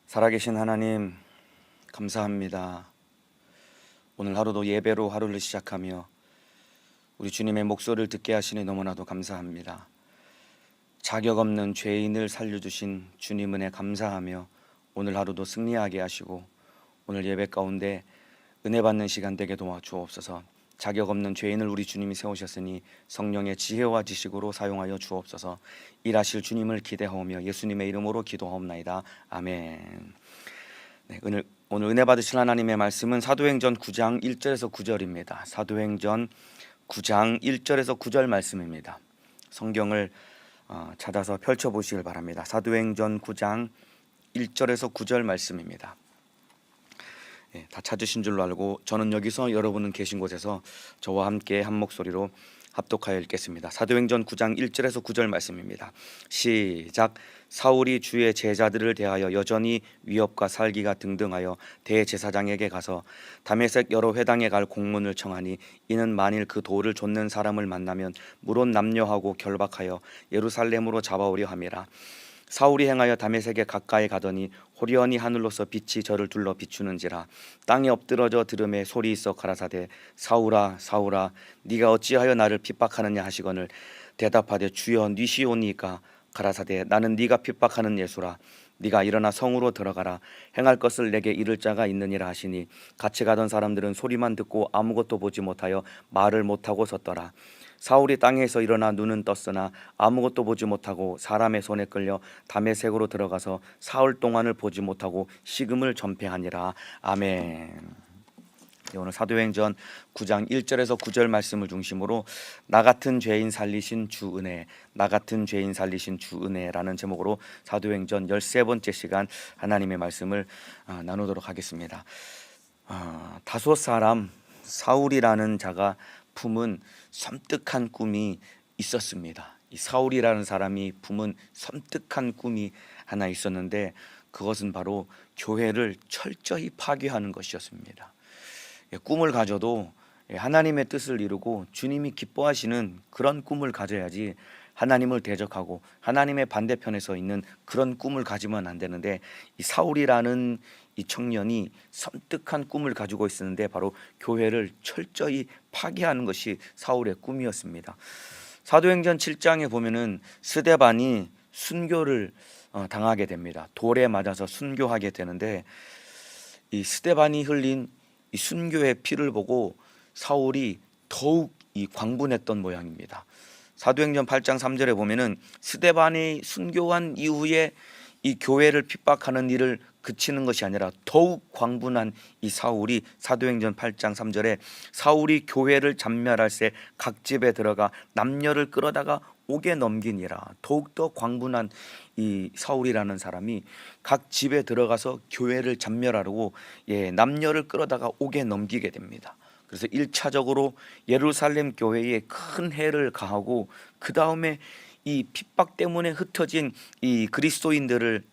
살아계신 하나님, 감사합니다. 오늘 하루도 예배로 하루를 시작하며 우리 주님의 목소리를 듣게 하시니 너무나도 감사합니다. 자격 없는 죄인을 살려주신 주님 은혜 감사하며 오늘 하루도 승리하게 하시고 오늘 예배 가운데 은혜 받는 시간 되게 도와주옵소서. 자격 없는 죄인을 우리 주님이 세우셨으니 성령의 지혜와 지식으로 사용하여 주옵소서. 일하실 주님을 기대하오며 예수님의 이름으로 기도하옵나이다. 아멘. 네, 오늘 은혜 받으실 하나님의 말씀은 사도행전 9장 1절에서 9절입니다. 사도행전 9장 1절에서 9절 말씀입니다. 성경을 찾아서 펼쳐보시길 바랍니다. 사도행전 9장 1절에서 9절 말씀입니다. 다 찾으신 줄로 알고 저는 여기서 여러분은 계신 곳에서 저와 함께 한 목소리로 합독하여 읽겠습니다. 사도행전 9장 1절에서 9절 말씀입니다. 시작. 사울이 주의 제자들을 대하여 여전히 위협과 살기가 등등하여 대제사장에게 가서 다메섹 여러 회당에 갈 공문을 청하니 이는 만일 그 돌을 좇는 사람을 만나면 물론 남녀하고 결박하여 예루살렘으로 잡아오려 함이라. 사울이 행하여 다메섹에 가까이 가더니 호련히 하늘로서 빛이 저를 둘러 비추는지라. 땅에 엎드러져 들음에 소리 있어 가라사대 사울아 사울아 네가 어찌하여 나를 핍박하느냐 하시거늘 대답하되 주여 니시오니까 가라사대 나는 네가 핍박하는 예수라. 네가 일어나 성으로 들어가라. 행할 것을 내게 이를 자가 있느니라 하시니 같이 가던 사람들은 소리만 듣고 아무것도 보지 못하여 말을 못하고 섰더라. 사울이 땅에서 일어나 눈은 떴으나 아무것도 보지 못하고 사람의 손에 끌려 다메섹으로 들어가서 사흘 동안을 보지 못하고 식음을 전폐하니라. 아멘. 오늘 사도행전 9장 1절에서 9절 말씀을 중심으로 나 같은 죄인 살리신 주 은혜, 나 같은 죄인 살리신 주 은혜라는 제목으로 사도행전 13번째 시간 하나님의 말씀을 나누도록 하겠습니다. 다소 사람 사울이라는 자가 품은 섬뜩한 꿈이 있었습니다. 이 사울이라는 사람이 품은 섬뜩한 꿈이 하나 있었는데 그것은 바로 교회를 철저히 파괴하는 것이었습니다. 꿈을 가져도 하나님의 뜻을 이루고 주님이 기뻐하시는 그런 꿈을 가져야지 하나님을 대적하고 하나님의 반대편에 서 있는 그런 꿈을 가지면 안 되는데 이 사울이라는 이 청년이 섬뜩한 꿈을 가지고 있었는데 바로 교회를 철저히 파괴하는 것이 사울의 꿈이었습니다. 사도행전 7장에 보면은 스데반이 순교를 당하게 됩니다. 돌에 맞아서 순교하게 되는데 이 스데반이 흘린 이 순교의 피를 보고 사울이 더욱 광분했던 모양입니다. 사도행전 8장 3절에 보면은 스데반이 순교한 이후에 이 교회를 핍박하는 일을 그치는 것이 아니라 더욱 광분한 이 사울이 사도행전 8장 3절에 사울이 교회를 잔멸할새 각 집에 들어가 남녀를 끌어다가 옥에 넘기니라. 더욱더 광분한 이 사울이라는 사람이 각 집에 들어가서 교회를 잔멸하려고 남녀를 끌어다가 옥에 넘기게 됩니다. 그래서 1차적으로 예루살렘 교회에 큰 해를 가하고 그 다음에 이 핍박 때문에 흩어진 이 그리스도인들을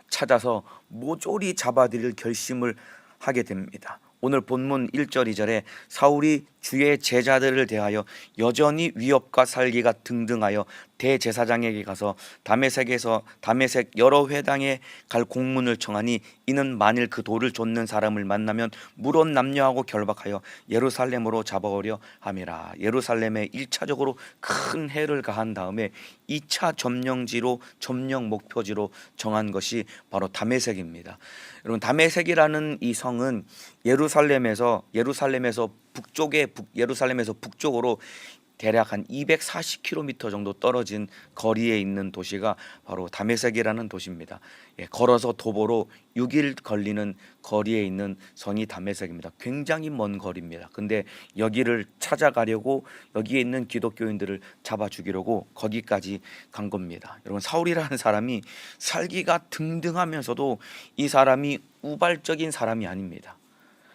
찾아서 모조리 잡아들일 결심을 하게 됩니다. 오늘 본문 1절 2절에 사울이 주의 제자들을 대하여 여전히 위협과 살기가 등등하여 대제사장에게 가서 다메섹 여러 회당에 갈 공문을 청하니 이는 만일 그 돌을 좇는 사람을 만나면 물론 남녀하고 결박하여 예루살렘으로 잡아오려 함이라. 예루살렘에 1차적으로 큰 해를 가한 다음에 2차 점령 목표지로 정한 것이 바로 다메섹입니다. 여러분, 다메섹이라는 이 성은 예루살렘에서 북쪽으로 대략 한 240km 정도 떨어진 거리에 있는 도시가 바로 다메섹이라는 도시입니다. 걸어서 도보로 6일 걸리는 거리에 있는 성이 다메섹입니다. 굉장히 먼 거리입니다. 근데 여기를 찾아가려고 여기에 있는 기독교인들을 잡아 죽이려고 거기까지 간 겁니다. 여러분, 사울이라는 사람이 살기가 등등하면서도 이 사람이 우발적인 사람이 아닙니다.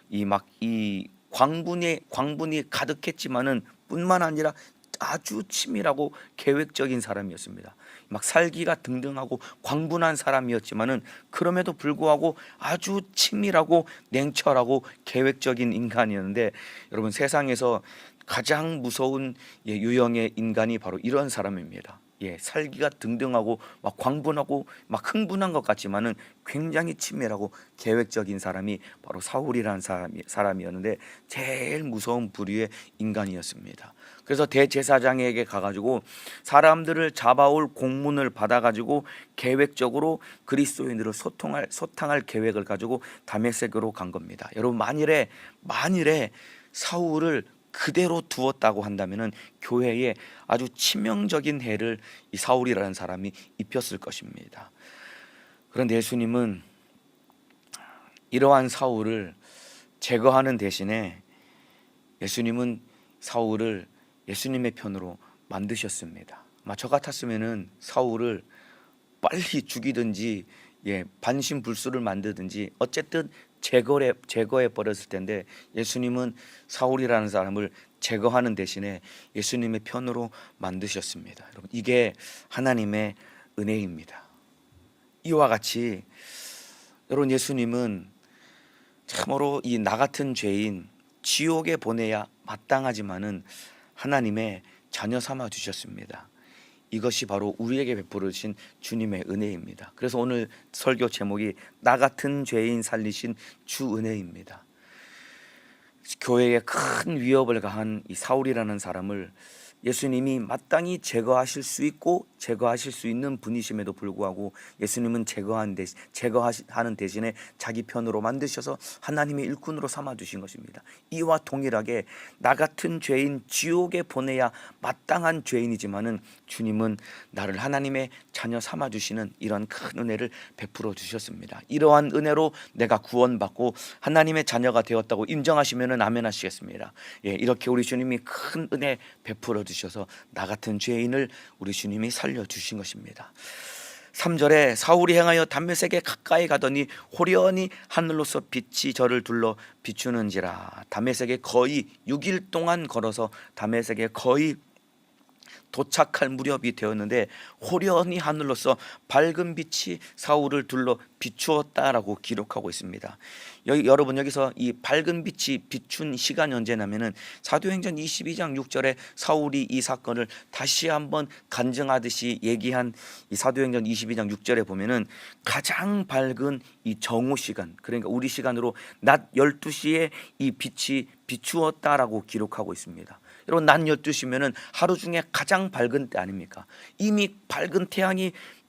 이 광분이 가득했지만은 뿐만 아니라 아주 치밀하고 계획적인 사람이었습니다. 막 살기가 등등하고 광분한 사람이었지만은 그럼에도 불구하고 아주 치밀하고 냉철하고 계획적인 인간이었는데 여러분, 세상에서 가장 무서운 유형의 인간이 바로 이런 사람입니다. 살기가 등등하고 막 광분하고 막 흥분한 것 같지만은 굉장히 친밀하고 계획적인 사람이 바로 사울이라는 사람이었는데 제일 무서운 부류의 인간이었습니다. 그래서 대제사장에게 가가지고 사람들을 잡아올 공문을 받아가지고 계획적으로 그리스도인들을 소탕할 계획을 가지고 다메섹으로 간 겁니다. 여러분, 만일에 사울을 그대로 두었다고 한다면은 교회에 아주 치명적인 해를 이 사울이라는 사람이 입혔을 것입니다. 그런데 예수님은 이러한 사울을 제거하는 대신에 예수님은 사울을 예수님의 편으로 만드셨습니다. 저 같았으면은 사울을 빨리 죽이든지 반신불수를 만들든지 어쨌든 제거해 버렸을 텐데, 예수님은 사울이라는 사람을 제거하는 대신에 예수님의 편으로 만드셨습니다. 여러분, 이게 하나님의 은혜입니다. 이와 같이 여러분, 예수님은 참으로 이 나 같은 죄인 지옥에 보내야 마땅하지만은 하나님의 자녀 삼아 주셨습니다. 이것이 바로 우리에게 베풀으신 주님의 은혜입니다. 그래서 오늘 설교 제목이 나 같은 죄인 살리신 주 은혜입니다. 교회에 큰 위협을 가한 이 사울이라는 사람을 예수님이 마땅히 제거하실 수 있고 제거하실 수 있는 분이심에도 불구하고 예수님은 제거하는 대신에 자기 편으로 만드셔서 하나님의 일꾼으로 삼아 주신 것입니다. 이와 동일하게 나 같은 죄인 지옥에 보내야 마땅한 죄인이지만은 주님은 나를 하나님의 자녀 삼아 주시는 이런 큰 은혜를 베풀어 주셨습니다. 이러한 은혜로 내가 구원받고 하나님의 자녀가 되었다고 인정하시면은 아멘 하시겠습니다. 이렇게 우리 주님이 큰 은혜 베풀어 주셔서 나 같은 죄인을 우리 주님이 살려주신 것입니다. 3절에 사울이 행하여 다메섹에 가까이 가더니 호련히 하늘로서 빛이 저를 둘러 비추는지라. 다메섹에 거의 6일 동안 걸어서 다메섹에 거의 도착할 무렵이 되었는데 호련히 하늘로서 밝은 빛이 사울을 둘러 비추었다라고 기록하고 있습니다. 여러분, 여기서 이 밝은 빛이 비춘 시간이 언제냐면은 사도행전 22장 6절에 사울이 이 사건을 다시 한번 간증하듯이 얘기한 이 사도행전 22장 6절에 보면은 가장 밝은 이 정오 시간, 그러니까 우리 시간으로 낮 12시에 이 빛이 비추었다라고 기록하고 있습니다. 여러분, 낮 12시면은 하루 중에 가장 밝은 때 아닙니까? 이미 밝은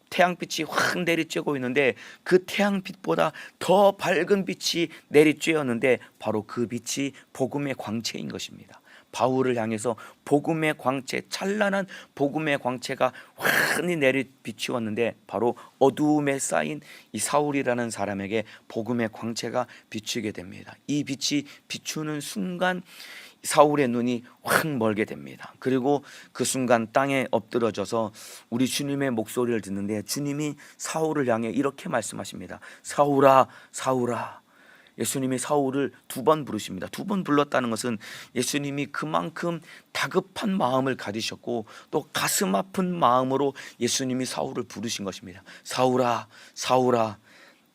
태양빛이 확 내리쬐고 있는데 그 태양빛보다 더 밝은 빛이 내리쬐었는데 바로 그 빛이 복음의 광채인 것입니다. 바울을 향해서 복음의 광채, 찬란한 복음의 광채가 환히 비추었는데 바로 어두움에 쌓인 이 사울이라는 사람에게 복음의 광채가 비추게 됩니다. 이 빛이 비추는 순간 사울의 눈이 확 멀게 됩니다. 그리고 그 순간 땅에 엎드러져서 우리 주님의 목소리를 듣는데 주님이 사울을 향해 이렇게 말씀하십니다. 사울아, 사울아. 예수님이 사울을 2번 부르십니다. 2번 불렀다는 것은 예수님이 그만큼 다급한 마음을 가지셨고 또 가슴 아픈 마음으로 예수님이 사울을 부르신 것입니다. 사울아, 사울아,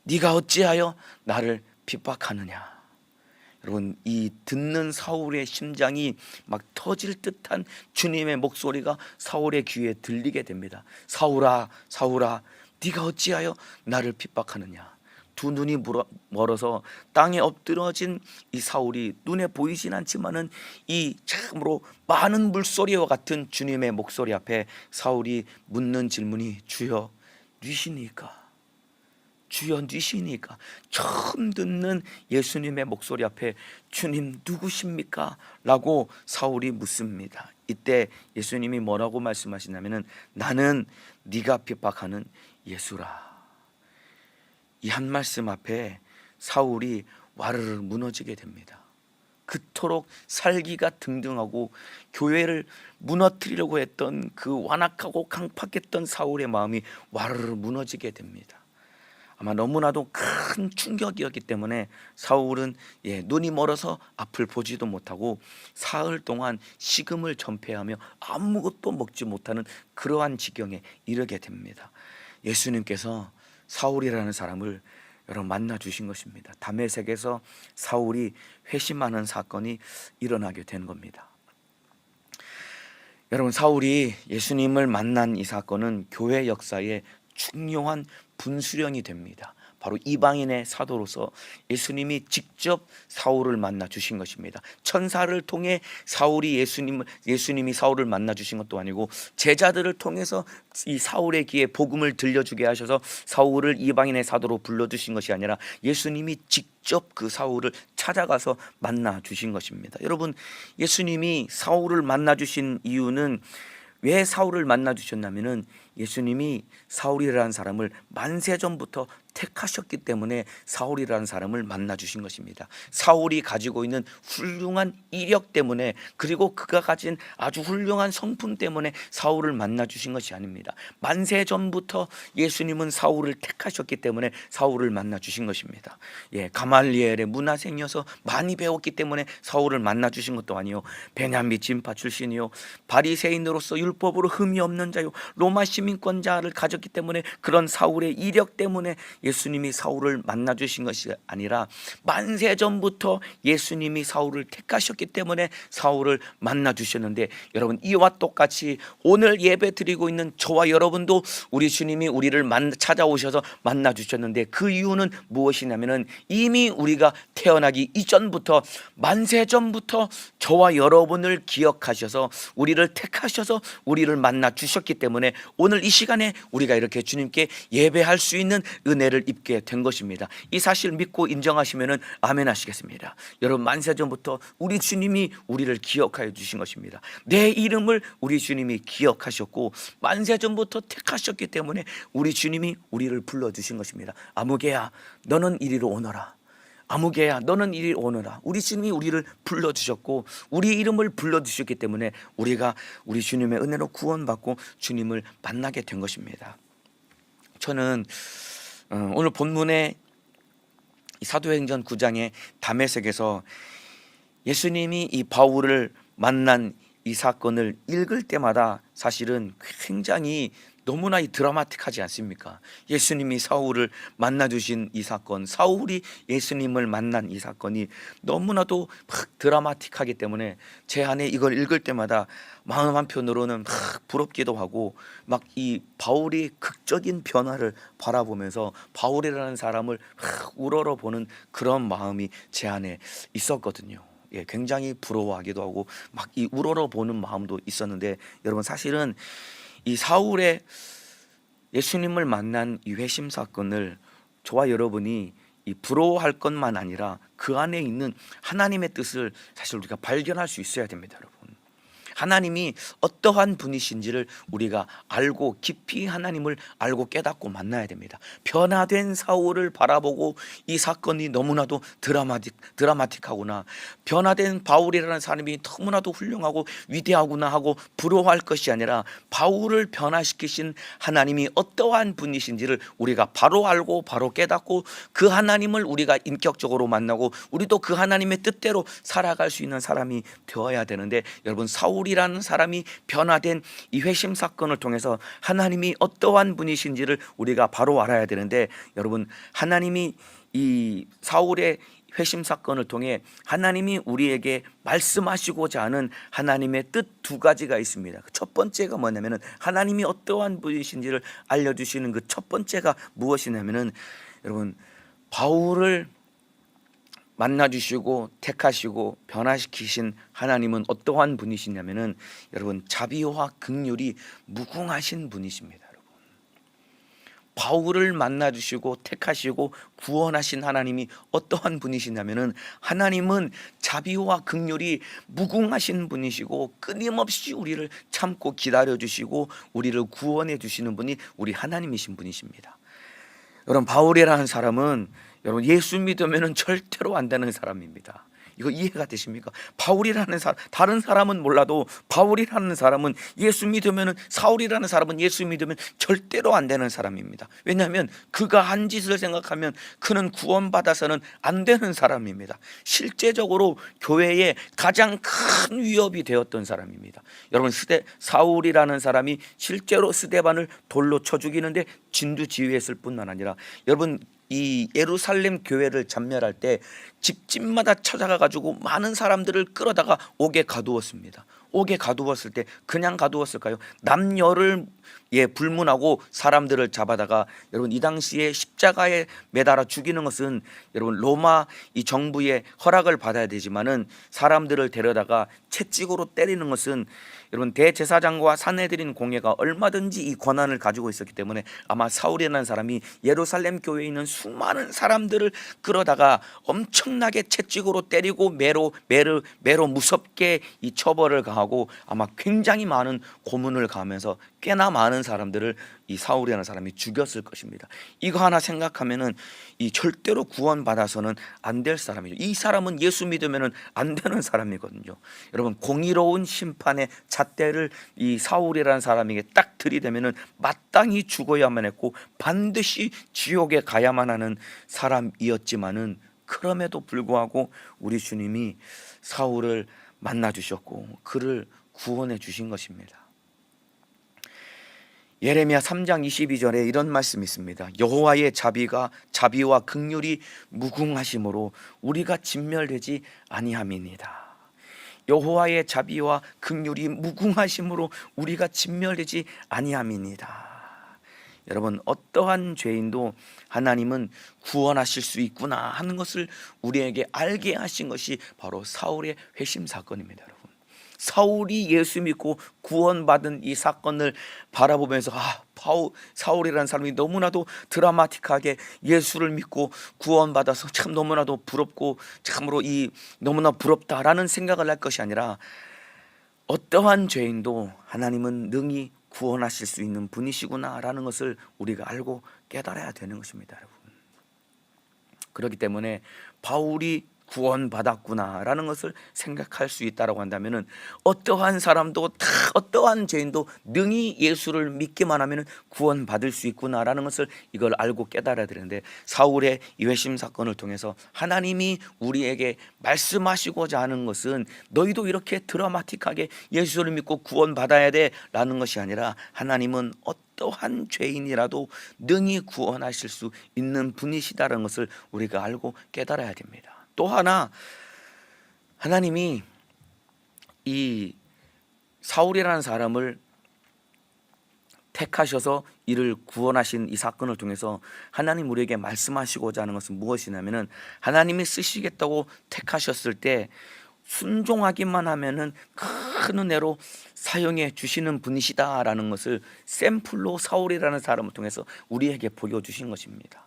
네가 어찌하여 나를 핍박하느냐. 여러분, 이 듣는 사울의 심장이 막 터질 듯한 주님의 목소리가 사울의 귀에 들리게 됩니다. 사울아, 사울아, 네가 어찌하여 나를 핍박하느냐. 두 눈이 멀어서 땅에 엎드러진 이 사울이 눈에 보이진 않지만은 이 참으로 많은 물소리와 같은 주님의 목소리 앞에 사울이 묻는 질문이 주여 뉘시니까? 주여 뉘시니까? 처음 듣는 예수님의 목소리 앞에 주님 누구십니까? 라고 사울이 묻습니다. 이때 예수님이 뭐라고 말씀하시냐면은 나는 네가 핍박하는 예수라. 이 한 말씀 앞에 사울이 와르르 무너지게 됩니다. 그토록 살기가 등등하고 교회를 무너뜨리려고 했던 그 완악하고 강팍했던 사울의 마음이 와르르 무너지게 됩니다. 아마 너무나도 큰 충격이었기 때문에 사울은 눈이 멀어서 앞을 보지도 못하고 사흘 동안 식음을 전폐하며 아무것도 먹지 못하는 그러한 지경에 이르게 됩니다. 예수님께서 사울이라는 사람을 여러분 만나 주신 것입니다. 다메섹에서 사울이 회심하는 사건이 일어나게 된 겁니다. 여러분, 사울이 예수님을 만난 이 사건은 교회 역사의 중요한 분수령이 됩니다. 바로 이방인의 사도로서 예수님이 직접 사울을 만나 주신 것입니다. 천사를 통해 예수님이 사울을 만나 주신 것도 아니고 제자들을 통해서 이 사울의 귀에 복음을 들려주게 하셔서 사울을 이방인의 사도로 불러주신 것이 아니라 예수님이 직접 그 사울을 찾아가서 만나 주신 것입니다. 여러분, 예수님이 사울을 만나 주신 이유는 왜 사울을 만나 주셨냐면은 예수님이 사울이라는 사람을 만세전부터 택하셨기 때문에 사울이라는 사람을 만나 주신 것입니다. 사울이 가지고 있는 훌륭한 이력 때문에, 그리고 그가 가진 아주 훌륭한 성품 때문에 사울을 만나 주신 것이 아닙니다. 만세전부터 예수님은 사울을 택하셨기 때문에 사울을 만나 주신 것입니다. 가말리엘의 문화생이어서 많이 배웠기 때문에 사울을 만나 주신 것도 아니요, 베냐민 진파 출신이요, 바리새인으로서 율법으로 흠이 없는 자요, 로마 시민권자를 가졌기 때문에 그런 사울의 이력 때문에 예수님이 사울을 만나 주신 것이 아니라 만세전부터 예수님이 사울을 택하셨기 때문에 사울을 만나 주셨는데, 여러분, 이와 똑같이 오늘 예배 드리고 있는 저와 여러분도 우리 주님이 우리를 찾아오셔서 만나 주셨는데, 그 이유는 무엇이냐면은 이미 우리가 태어나기 이전부터, 만세전부터 저와 여러분을 기억하셔서 우리를 택하셔서 우리를 만나 주셨기 때문에 오늘 이 시간에 우리가 이렇게 주님께 예배할 수 있는 은혜를 입게 된 것입니다. 이 사실 믿고 인정하시면은 아멘 하시겠습니다. 여러분, 만세전부터 우리 주님이 우리를 기억하여 주신 것입니다. 내 이름을 우리 주님이 기억하셨고 만세전부터 택하셨기 때문에 우리 주님이 우리를 불러주신 것입니다. 아무개야 너는 이리로 오너라. 아무개야 너는 이리 오너라. 우리 주님이 우리를 불러주셨고 우리 이름을 불러주셨기 때문에 우리가 우리 주님의 은혜로 구원받고 주님을 만나게 된 것입니다. 저는 오늘 본문의 사도행전 9장의 다메섹에서 예수님이 이 바울을 만난 이 사건을 읽을 때마다 사실은 굉장히 너무나 드라마틱하지 않습니까? 예수님이 사울을 만나 주신 이 사건, 사울이 예수님을 만난 이 사건이 너무나도 막 드라마틱하기 때문에 제 안에 이걸 읽을 때마다 마음 한편으로는 막 부럽기도 하고, 막 이 바울이 극적인 변화를 바라보면서 바울이라는 사람을 막 우러러보는 그런 마음이 제 안에 있었거든요. 굉장히 부러워하기도 하고 막 이 우러러보는 마음도 있었는데, 여러분, 사실은 이 사울의 예수님을 만난 이 회심 사건을 저와 여러분이 이 부러워할 것만 아니라 그 안에 있는 하나님의 뜻을 사실 우리가 발견할 수 있어야 됩니다, 여러분. 하나님이 어떠한 분이신지를 우리가 알고 깊이 하나님을 알고 깨닫고 만나야 됩니다. 변화된 사울을 바라보고 이 사건이 너무나도 드라마틱하구나, 변화된 바울이라는 사람이 너무나도 훌륭하고 위대하구나 하고 부러워할 것이 아니라 바울을 변화시키신 하나님이 어떠한 분이신지를 우리가 바로 알고 바로 깨닫고 그 하나님을 우리가 인격적으로 만나고 우리도 그 하나님의 뜻대로 살아갈 수 있는 사람이 되어야 되는데, 여러분, 사울이라는 사람이 변화된 이 회심 사건을 통해서 하나님이 어떠한 분이신지를 우리가 바로 알아야 되는데, 여러분, 하나님이 이 사울의 회심 사건을 통해 하나님이 우리에게 말씀하시고자 하는 하나님의 뜻 두 가지가 있습니다. 첫 번째가 뭐냐면은 하나님이 어떠한 분이신지를 알려주시는 그 첫 번째가 무엇이냐면은, 여러분, 바울을 만나주시고 택하시고 변화시키신 하나님은 어떠한 분이시냐면은, 여러분, 자비와 긍휼이 무궁하신 분이십니다. 여러분, 바울을 만나주시고 택하시고 구원하신 하나님이 어떠한 분이시냐면은, 하나님은 자비와 긍휼이 무궁하신 분이시고 끊임없이 우리를 참고 기다려주시고 우리를 구원해 주시는 분이 우리 하나님이신 분이십니다. 여러분, 바울이라는 사람은 여러분 예수 믿으면 절대로 안 되는 사람입니다. 이거 이해가 되십니까? 바울이라는 사람, 다른 사람은 몰라도 바울이라는 사람은 예수 믿으면, 사울이라는 사람은 예수 믿으면 절대로 안 되는 사람입니다. 왜냐하면 그가 한 짓을 생각하면 그는 구원받아서는 안 되는 사람입니다. 실제적으로 교회에 가장 큰 위협이 되었던 사람입니다. 여러분, 사울이라는 사람이 실제로 스데반을 돌로 쳐 죽이는데 진두지휘했을 뿐만 아니라, 여러분, 이 예루살렘 교회를 전멸할 때 집집마다 찾아가 가지고 많은 사람들을 끌어다가 옥에 가두었습니다. 옥에 가두었을 때 그냥 가두었을까요? 남녀를 불문하고 사람들을 잡아다가, 여러분 이 당시에 십자가에 매달아 죽이는 것은 여러분 로마 이 정부의 허락을 받아야 되지만은, 사람들을 데려다가 채찍으로 때리는 것은 여러분 대제사장과 사내들인 공회가 얼마든지 이 권한을 가지고 있었기 때문에, 아마 사울이라는 사람이 예루살렘 교회에 있는 수많은 사람들을 끌어다가 엄청나게 채찍으로 때리고 매로 무섭게 이 처벌을 가하고, 아마 굉장히 많은 고문을 가하면서 꽤나 많은 사람들을 이 사울이라는 사람이 죽였을 것입니다. 이거 하나 생각하면은 이 절대로 구원받아서는 안 될 사람이죠. 이 사람은 예수 믿으면은 안 되는 사람이거든요. 여러분 공의로운 심판의 잣대를 이 사울이라는 사람에게 딱 들이대면은 마땅히 죽어야만 했고 반드시 지옥에 가야만 하는 사람이었지만은, 그럼에도 불구하고 우리 주님이 사울을 만나 주셨고 그를 구원해 주신 것입니다. 예레미야 3장 22절에 이런 말씀이 있습니다. 여호와의 자비와 긍휼이 무궁하심으로 우리가 진멸되지 아니함이니이다. 여호와의 자비와 긍휼이 무궁하심으로 우리가 진멸되지 아니함이니이다. 여러분 어떠한 죄인도 하나님은 구원하실 수 있구나 하는 것을 우리에게 알게 하신 것이 바로 사울의 회심 사건입니다. 여러분 사울이 예수 믿고 구원받은 이 사건을 바라보면서 사울이라는 사람이 너무나도 드라마틱하게 예수를 믿고 구원받아서 참 너무나도 부럽고 참으로 너무나 부럽다라는 생각을 할 것이 아니라, 어떠한 죄인도 하나님은 능히 구원하실 수 있는 분이시구나라는 것을 우리가 알고 깨달아야 되는 것입니다. 여러분 그렇기 때문에 바울이 구원받았구나라는 것을 생각할 수 있다라고 한다면은, 어떠한 사람도 다 어떠한 죄인도 능히 예수를 믿기만 하면은 구원받을 수 있구나라는 것을 이걸 알고 깨달아야 되는데, 사울의 이 회심 사건을 통해서 하나님이 우리에게 말씀하시고자 하는 것은 너희도 이렇게 드라마틱하게 예수를 믿고 구원받아야 돼라는 것이 아니라, 하나님은 어떠한 죄인이라도 능히 구원하실 수 있는 분이시다라는 것을 우리가 알고 깨달아야 됩니다. 또 하나, 하나님이 이 사울이라는 사람을 택하셔서 이를 구원하신 이 사건을 통해서 하나님 우리에게 말씀하시고자 하는 것은 무엇이냐면은, 하나님이 쓰시겠다고 택하셨을 때 순종하기만 하면은 큰 은혜로 사용해 주시는 분이시다라는 것을 샘플로 사울이라는 사람을 통해서 우리에게 보여주신 것입니다.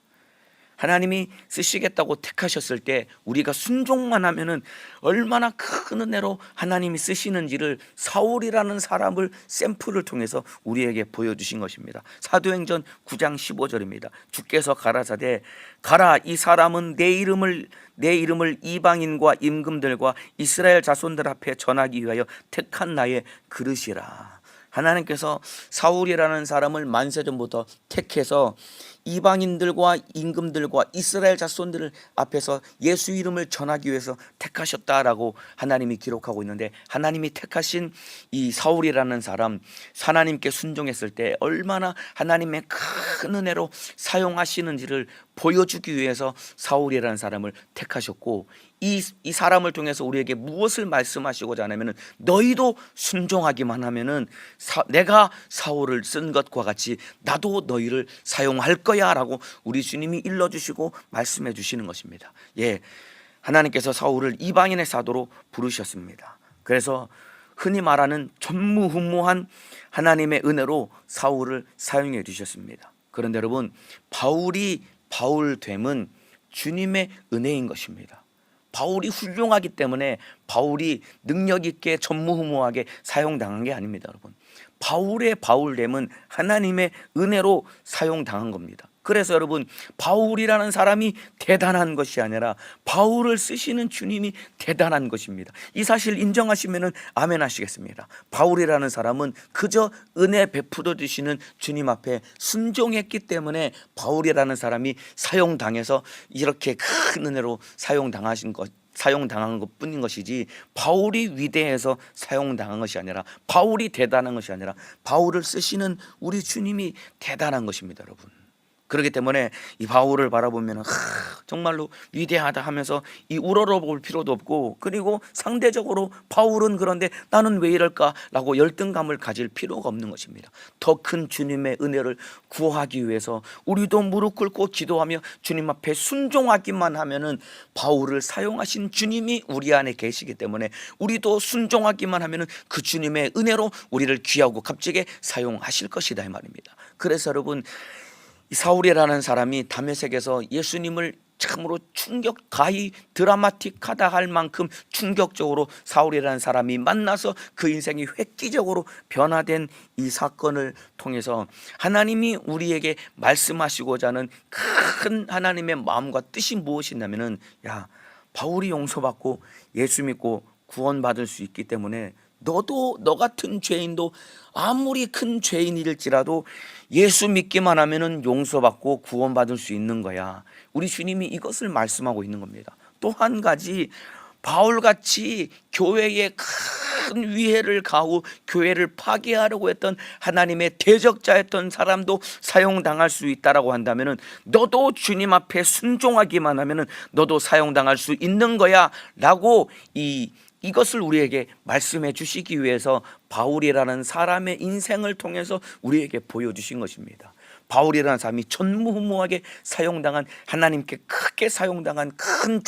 하나님이 쓰시겠다고 택하셨을 때 우리가 순종만 하면은 얼마나 큰 은혜로 하나님이 쓰시는지를 사울이라는 사람을 샘플을 통해서 우리에게 보여주신 것입니다. 사도행전 9장 15절입니다. 주께서 가라사대 가라, 이 사람은 내 이름을 이방인과 임금들과 이스라엘 자손들 앞에 전하기 위하여 택한 나의 그릇이라. 하나님께서 사울이라는 사람을 만세전부터 택해서 이방인들과 임금들과 이스라엘 자손들 앞에서 예수 이름을 전하기 위해서 택하셨다라고 하나님이 기록하고 있는데, 하나님이 택하신 이 사울이라는 사람, 하나님께 순종했을 때 얼마나 하나님의 큰 은혜로 사용하시는지를 보여주기 위해서 사울이라는 사람을 택하셨고, 이 사람을 통해서 우리에게 무엇을 말씀하시고자 하냐면은, 너희도 순종하기만 하면은 내가 사울을 쓴 것과 같이 나도 너희를 사용할 거야 라고 우리 주님이 일러주시고 말씀해 주시는 것입니다. 하나님께서 사울을 이방인의 사도로 부르셨습니다. 그래서 흔히 말하는 전무후무한 하나님의 은혜로 사울을 사용해 주셨습니다. 그런데 여러분, 바울이 바울됨은 주님의 은혜인 것입니다. 바울이 훌륭하기 때문에 바울이 능력 있게 전무후무하게 사용당한 게 아닙니다. 여러분, 바울의 바울됨은 하나님의 은혜로 사용당한 겁니다. 그래서 여러분, 바울이라는 사람이 대단한 것이 아니라 바울을 쓰시는 주님이 대단한 것입니다. 이 사실 인정하시면 아멘 하시겠습니다. 바울이라는 사람은 그저 은혜 베풀어 주시는 주님 앞에 순종했기 때문에 바울이라는 사람이 사용당해서 이렇게 큰 은혜로 사용당한 것 뿐인 것이지, 바울이 위대해서 사용당한 것이 아니라, 바울이 대단한 것이 아니라 바울을 쓰시는 우리 주님이 대단한 것입니다. 여러분, 그렇기 때문에 이 바울을 바라보면 정말로 위대하다 하면서 이 우러러볼 필요도 없고, 그리고 상대적으로 바울은 그런데 나는 왜 이럴까라고 열등감을 가질 필요가 없는 것입니다. 더 큰 주님의 은혜를 구하기 위해서 우리도 무릎 꿇고 기도하며 주님 앞에 순종하기만 하면은 바울을 사용하신 주님이 우리 안에 계시기 때문에 우리도 순종하기만 하면은 그 주님의 은혜로 우리를 귀하고 값지게 사용하실 것이다 이 말입니다. 그래서 여러분, 이 사울이라는 사람이 다메섹에서 예수님을 참으로 가히 드라마틱하다 할 만큼 충격적으로 사울이라는 사람이 만나서 그 인생이 획기적으로 변화된 이 사건을 통해서 하나님이 우리에게 말씀하시고자 하는 큰 하나님의 마음과 뜻이 무엇이냐면은, 야, 바울이 용서받고 예수 믿고 구원받을 수 있기 때문에 너도, 너 같은 죄인도 아무리 큰 죄인일지라도 예수 믿기만 하면은 용서받고 구원받을 수 있는 거야. 우리 주님이 이것을 말씀하고 있는 겁니다. 또 한 가지, 바울같이 교회에 큰 위해를 가하고 교회를 파괴하려고 했던 하나님의 대적자였던 사람도 사용당할 수 있다라고 한다면은, 너도 주님 앞에 순종하기만 하면은 너도 사용당할 수 있는 거야 라고 이것을 우리에게 말씀해 주시기 위해서 바울이라는 사람의 인생을 통해서 우리에게 보여주신 것입니다. 바울이라는 사람이 전무후무하게 사용당한, 하나님께 크게 사용당한 큰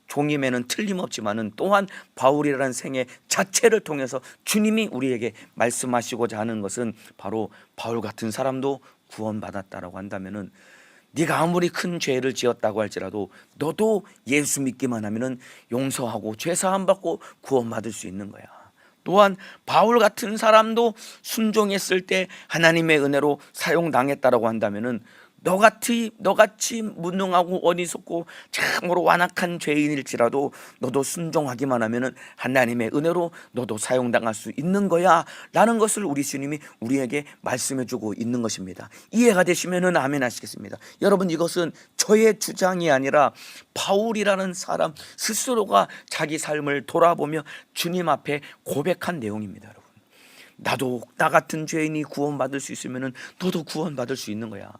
종임에는 틀림없지만은, 또한 바울이라는 생애 자체를 통해서 주님이 우리에게 말씀하시고자 하는 것은 바로 바울 같은 사람도 구원받았다라고 한다면은, 네가 아무리 큰 죄를 지었다고 할지라도 너도 예수 믿기만 하면은 용서하고 죄 사함 받고 구원받을 수 있는 거야. 또한 바울 같은 사람도 순종했을 때 하나님의 은혜로 사용당했다라고 한다면은, 너같이 무능하고 어리석고 참으로 완악한 죄인일지라도 너도 순종하기만 하면은 하나님의 은혜로 너도 사용당할 수 있는 거야 라는 것을 우리 주님이 우리에게 말씀해 주고 있는 것입니다. 이해가 되시면은 아멘 하시겠습니다. 여러분, 이것은 저의 주장이 아니라 바울이라는 사람 스스로가 자기 삶을 돌아보며 주님 앞에 고백한 내용입니다. 여러분, 나도, 나 같은 죄인이 구원받을 수 있으면은 너도 구원받을 수 있는 거야.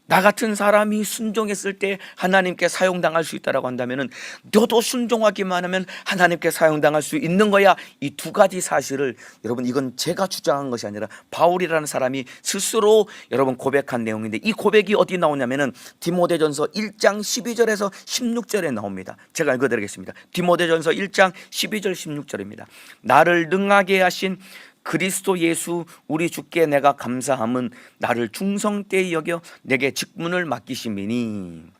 나 같은 사람이 순종했을 때 하나님께 사용당할 수 있다라고 한다면은 너도 순종하기만 하면 하나님께 사용당할 수 있는 거야. 이 두 가지 사실을, 여러분, 이건 제가 주장한 것이 아니라 바울이라는 사람이 스스로 여러분 고백한 내용인데, 이 고백이 어디 나오냐면은 디모데전서 1장 12절에서 16절에 나옵니다. 제가 읽어드리겠습니다. 디모데전서 1장 12절 16절입니다. 나를 능하게 하신 그리스도 예수 우리 주께 내가 감사함은 나를 충성되이 여겨 내게 직분을 맡기심이니,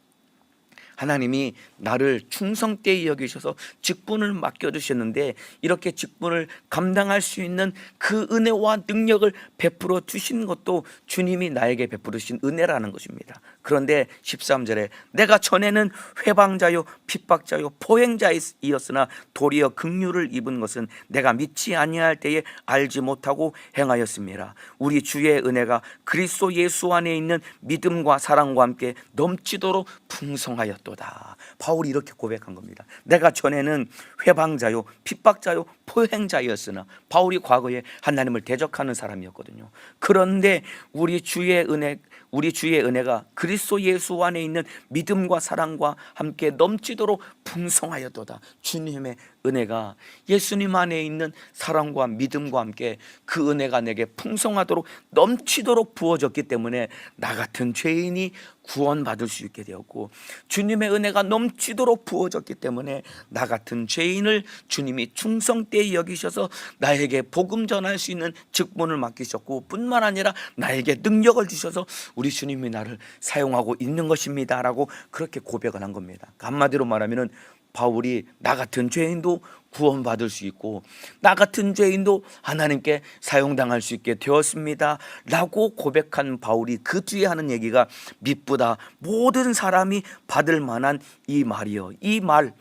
하나님이 나를 충성되이 여기셔서 직분을 맡겨주셨는데, 이렇게 직분을 감당할 수 있는 그 은혜와 능력을 베풀어 주신 것도 주님이 나에게 베푸르신 은혜라는 것입니다. 그런데 13절에 내가 전에는 회방자요 핍박자요 포행자이었으나 도리어 긍휼을 입은 것은 내가 믿지 아니할 때에 알지 못하고 행하였습니다. 우리 주의 은혜가 그리스도 예수 안에 있는 믿음과 사랑과 함께 넘치도록 풍성하였도다. 바울이 이렇게 고백한 겁니다. 내가 전에는 회방자요 핍박자요 포행자였으나, 바울이 과거에 하나님을 대적하는 사람이었거든요. 그런데 우리 주의 은혜가 그리스도 예수 안에 있는 믿음과 사랑과 함께 넘치도록 풍성하였도다. 주님의 은혜가 예수님 안에 있는 사랑과 믿음과 함께 그 은혜가 내게 풍성하도록 넘치도록 부어졌기 때문에 나 같은 죄인이 구원받을 수 있게 되었고, 주님의 은혜가 넘치도록 부어졌기 때문에 나 같은 죄인을 주님이 충성되이 여기셔서 나에게 복음 전할 수 있는 직분을 맡기셨고, 뿐만 아니라 나에게 능력을 주셔서 우리 주님이 나를 사용하고 있는 것입니다 라고 그렇게 고백을 한 겁니다. 한마디로 말하면 바울이 나 같은 죄인도 구원받을 수 있고 나 같은 죄인도 하나님께 사용당할 수 있게 되었습니다 라고 고백한 바울이 그 뒤에 하는 얘기가 미쁘다. 모든 사람이 받을 만한 이 말이요, 이 말,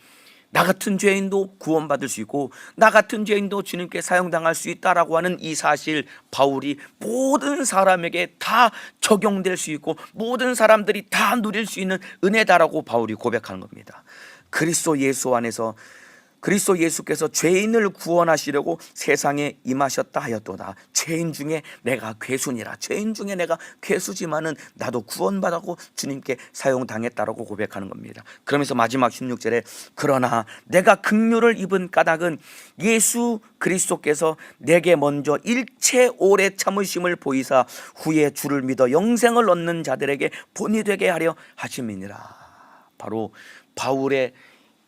나 같은 죄인도 구원받을 수 있고 나 같은 죄인도 주님께 사용당할 수 있다라고 하는 이 사실, 바울이 모든 사람에게 다 적용될 수 있고 모든 사람들이 다 누릴 수 있는 은혜다라고 바울이 고백하는 겁니다. 그리스도 예수 안에서 그리스도 예수께서 죄인을 구원하시려고 세상에 임하셨다 하였도다. 죄인 중에 내가 괴수니라. 죄인 중에 내가 괴수지만은 나도 구원받았고 주님께 사용당했다라고 고백하는 겁니다. 그러면서 마지막 16절에 그러나 내가 긍휼을 입은 까닭은 예수 그리스도께서 내게 먼저 일체 오래 참으심을 보이사 후에 주를 믿어 영생을 얻는 자들에게 본이 되게 하려 하심이니라. 바로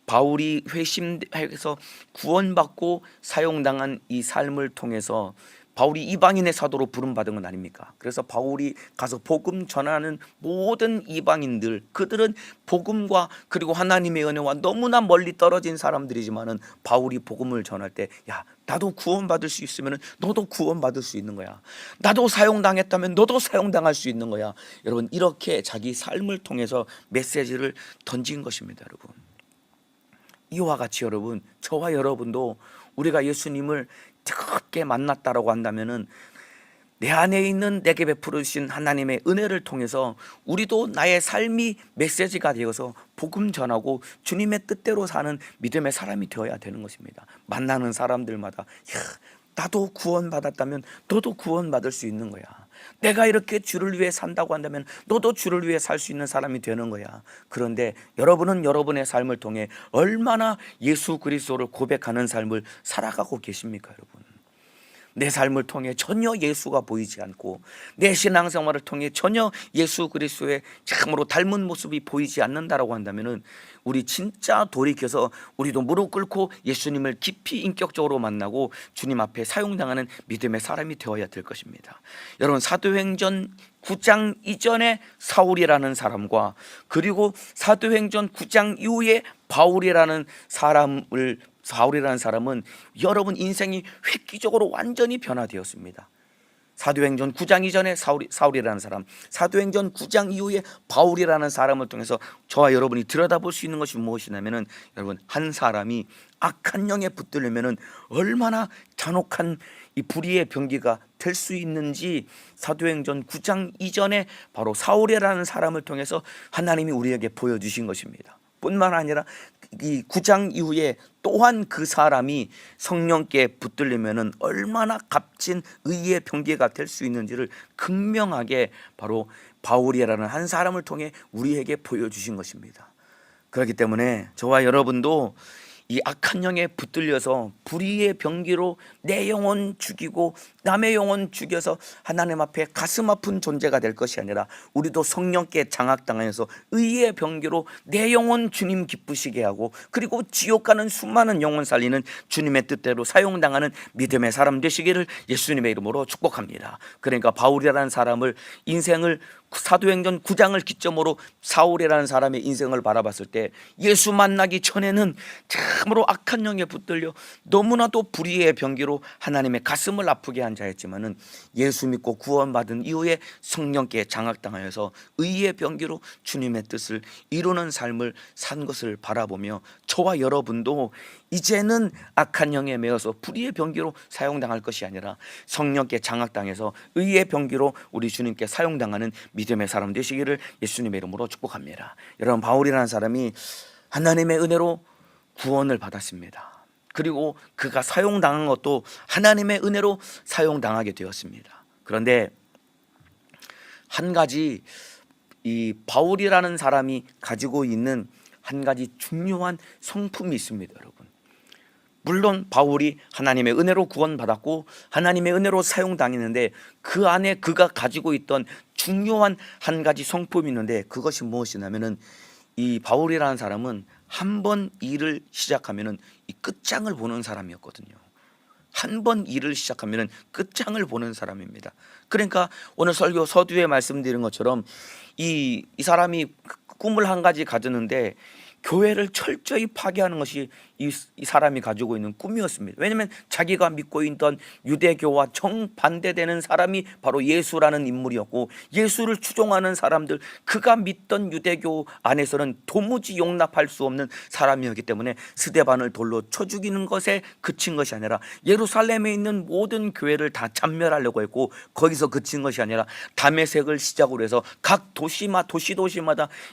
바울이 회심해서 구원받고 사용당한 이 삶을 통해서 바울이 이방인의 사도로 부름받은 건 아닙니까? 그래서 바울이 가서 복음 전하는 모든 이방인들, 그들은 복음과 그리고 하나님의 은혜와 너무나 멀리 떨어진 사람들이지만은 바울이 복음을 전할 때, 야, 나도 구원받을 수 있으면 너도 구원받을 수 있는 거야. 나도 사용당했다면 너도 사용당할 수 있는 거야. 여러분, 이렇게 자기 삶을 통해서 메시지를 던진 것입니다, 여러분. 이와 같이 여러분, 저와 여러분도 우리가 예수님을 뜨겁게 만났다라고 한다면은 내 안에 있는 내게 베푸르신 하나님의 은혜를 통해서 우리도 나의 삶이 메시지가 되어서 복음 전하고 주님의 뜻대로 사는 믿음의 사람이 되어야 되는 것입니다. 만나는 사람들마다, 야, 나도 구원받았다면 너도 구원받을 수 있는 거야. 내가 이렇게 주를 위해 산다고 한다면 너도 주를 위해 살 수 있는 사람이 되는 거야. 그런데 여러분은 여러분의 삶을 통해 얼마나 예수 그리스도를 고백하는 삶을 살아가고 계십니까, 여러분? 내 삶을 통해 전혀 예수가 보이지 않고 내 신앙생활을 통해 전혀 예수 그리스도의 참으로 닮은 모습이 보이지 않는다라고 한다면은 우리 진짜 돌이켜서 우리도 무릎 꿇고 예수님을 깊이 인격적으로 만나고 주님 앞에 사용당하는 믿음의 사람이 되어야 될 것입니다. 여러분, 사도행전 9장 이전에 사울이라는 사람과 그리고 사도행전 9장 이후에 바울이라는 사울이라는 사람은 여러분 인생이 획기적으로 완전히 변화되었습니다. 사도행전 9장 이전에 사울이라는 사람, 사도행전 9장 이후에 바울이라는 사람을 통해서 저와 여러분이 들여다볼 수 있는 것이 무엇이냐면은, 여러분, 한 사람이 악한 영에 붙들려면은 얼마나 잔혹한 이 불의의 병기가 될 수 있는지 사도행전 9장 이전에 바로 사울이라는 사람을 통해서 하나님이 우리에게 보여주신 것입니다. 뿐만 아니라 이 9장 이후에 또한 그 사람이 성령께 붙들리면은 얼마나 값진 의의 병기가 될 수 있는지를 극명하게 바로 바울이라는 한 사람을 통해 우리에게 보여주신 것입니다. 그렇기 때문에 저와 여러분도 이 악한 영에 붙들려서 불의의 병기로 내 영혼 죽이고 남의 영혼 죽여서 하나님 앞에 가슴 아픈 존재가 될 것이 아니라 우리도 성령께 장악당해서 의의 병기로 내 영혼 주님 기쁘시게 하고 그리고 지옥 가는 수많은 영혼 살리는 주님의 뜻대로 사용당하는 믿음의 사람 되시기를 예수님의 이름으로 축복합니다. 그러니까 바울이라는 사람을 인생을 사도행전 9장을 기점으로 사울이라는 사람의 인생을 바라봤을 때 예수 만나기 전에는 참으로 악한 영에 붙들려 너무나도 불의의 병기로 하나님의 가슴을 아프게 한 자였지만은 예수 믿고 구원받은 이후에 성령께 장악당하여서 의의 병기로 주님의 뜻을 이루는 삶을 산 것을 바라보며 저와 여러분도 이제는 악한 영에 매여서 불의의 병기로 사용당할 것이 아니라 성령께 장악당해서 의의 병기로 우리 주님께 사용당하는 믿음의 사람 되시기를 예수님의 이름으로 축복합니다. 여러분, 바울이라는 사람이 하나님의 은혜로 구원을 받았습니다. 그리고 그가 사용당한 것도 하나님의 은혜로 사용당하게 되었습니다. 그런데 한 가지 이 바울이라는 사람이 가지고 있는 한 가지 중요한 성품이 있습니다, 여러분. 물론 바울이 하나님의 은혜로 구원받았고 하나님의 은혜로 사용당했는데 그 안에 그가 가지고 있던 중요한 한 가지 성품이 있는데 그것이 무엇이냐면은 이 바울이라는 사람은 한 번 일을 시작하면은 이 끝장을 보는 사람이었거든요. 한 번 일을 시작하면은 끝장을 보는 사람입니다. 그러니까 오늘 설교 서두에 말씀드린 것처럼 이 사람이 꿈을 한 가지 가졌는데 교회를 철저히 파괴하는 것이 이 사람이 가지고 있는 꿈이었습니다. 왜냐하면 자기가 믿고 있던 유대교와 정반대되는 사람이 바로 예수라는 인물이었고 예수를 추종하는 사람들, 그가 믿던 유대교 안에서는 도무지 용납할 수 없는 사람이었기 때문에 스데반을 돌로 쳐 죽이는 것에 그친 것이 아니라 예루살렘에 있는 모든 교회를 다 참멸하려고 했고 거기서 그친 것이 아니라 다메섹을 시작으로 해서 각 도시마다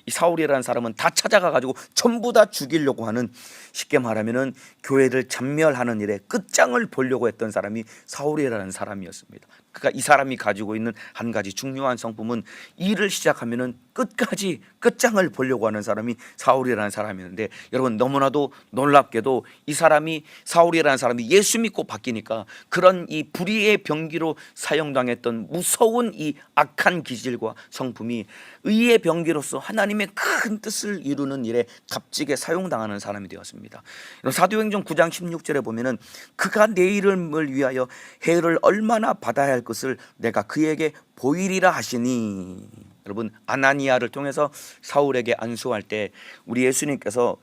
이 사울이라는 사람은 다 찾아가 가지고 전부 다 죽이려고 하는, 쉽게 말하면 말하면은 교회를 전멸하는 일에 끝장을 보려고 했던 사람이 사울이라는 사람이었습니다. 그러니까 이 사람이 가지고 있는 한 가지 중요한 성품은 일을 시작하면은 끝까지 끝장을 보려고 하는 사람이 사울이라는 사람이었는데, 여러분 너무나도 놀랍게도 이 사람이, 사울이라는 사람이 예수 믿고 바뀌니까 그런 이 불의의 병기로 사용당했던 무서운 이 악한 기질과 성품이 의의 병기로서 하나님의 큰 뜻을 이루는 일에 값지게 사용당하는 사람이 되었습니다. 사도행전 9장 16절에 보면은 그가 내 이름을 위하여 해를 얼마나 받아야 할 것을 내가 그에게 보이리라 하시니. 여러분, 아나니아를 통해서 사울에게 안수할 때 우리 예수님께서